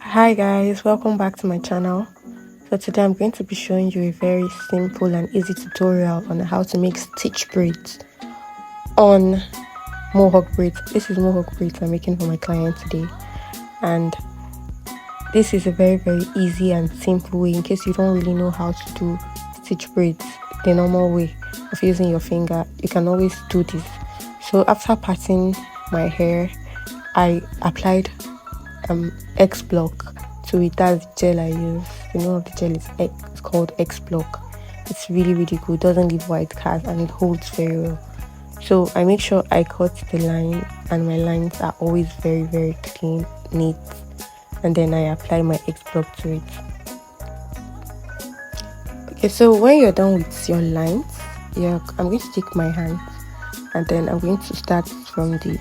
Hi guys, welcome back to my channel. So today I'm going to be showing you a very simple and easy tutorial on how to make stitch braids on mohawk braids. This is mohawk braids I'm making for my client today, and this is a very easy and simple way in case you don't really know how to do stitch braids the normal way of using your finger. You can always do this. So after parting my hair, I applied X-block to it. That's the gel I use. The name of the gel is it's called Xblock. It's really good. Doesn't leave white cast and it holds very well. So I make sure I cut the line, and my lines are always very clean, neat, and then I apply my X-block to it. Okay, so when you're done with your lines, I'm going to take my hand, and then I'm going to start from the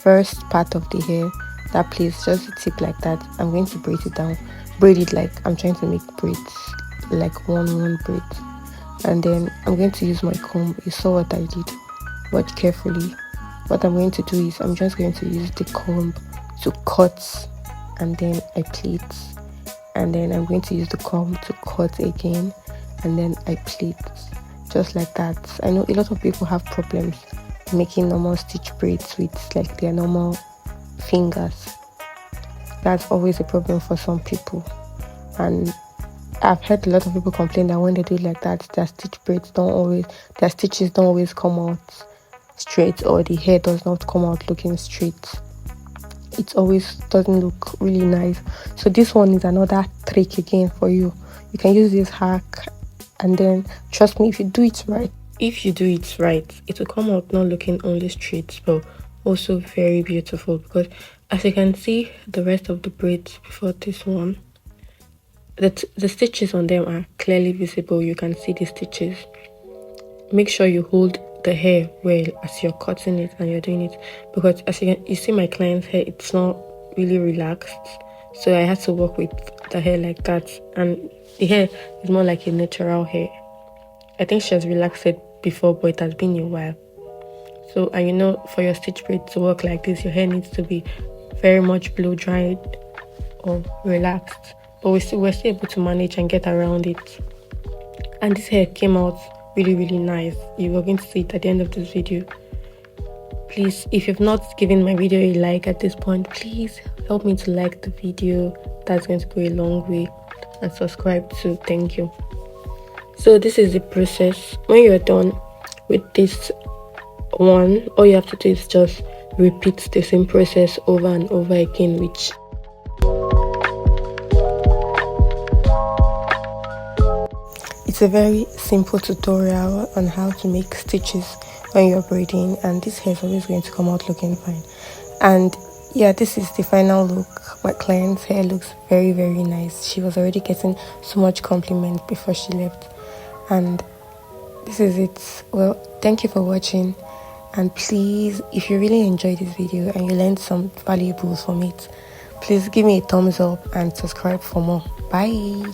first part of the hair, that place, just the tip like that. I'm going to braid it down, braid it like I'm trying to make braids, like one braid. And then I'm going to use my comb. You saw what I did. Watch carefully. What I'm going to do is I'm just going to use the comb to cut, and then I plait, and then I'm going to use the comb to cut again, and then I plait, just like that. I know a lot of people have problems making normal stitch braids with like their normal fingers. That's always a problem for some people, and I've heard a lot of people complain that when they do it like that, their stitches don't always come out straight, or the hair does not come out looking straight. It always doesn't look really nice. So this one is another trick again for you. You can use this hack, and then trust me, if you do it right, it will come out not looking only straight but also very beautiful. Because as you can see, the rest of the braids before this one, the stitches on them are clearly visible. You can see the stitches. Make sure you hold the hair well as you're cutting it and you're doing it, because as you see my client's hair, it's not really relaxed, so I had to work with the hair like that, and the hair is more like a natural hair. I think she has relaxed it before, but it has been a while. So, and you know, for your stitch braid to work like this, your hair needs to be very much blow dried or relaxed, but we're still able to manage and get around it. And this hair came out really nice. You are going to see it at the end of this video. Please, if you've not given my video a like at this point, please help me to like the video. That's going to go a long way. And subscribe too. Thank you. So this is the process. When you're done with this one, all you have to do is just repeat the same process over and over again, which it's a very simple tutorial on how to make stitches when you're braiding, and this hair is always going to come out looking fine. And yeah, this is the final look. My client's hair looks very nice. She was already getting so much compliments before she left, and this is it. Well, thank you for watching, and please, if you really enjoyed this video and you learned some valuables from it, please give me a thumbs up and subscribe for more. Bye.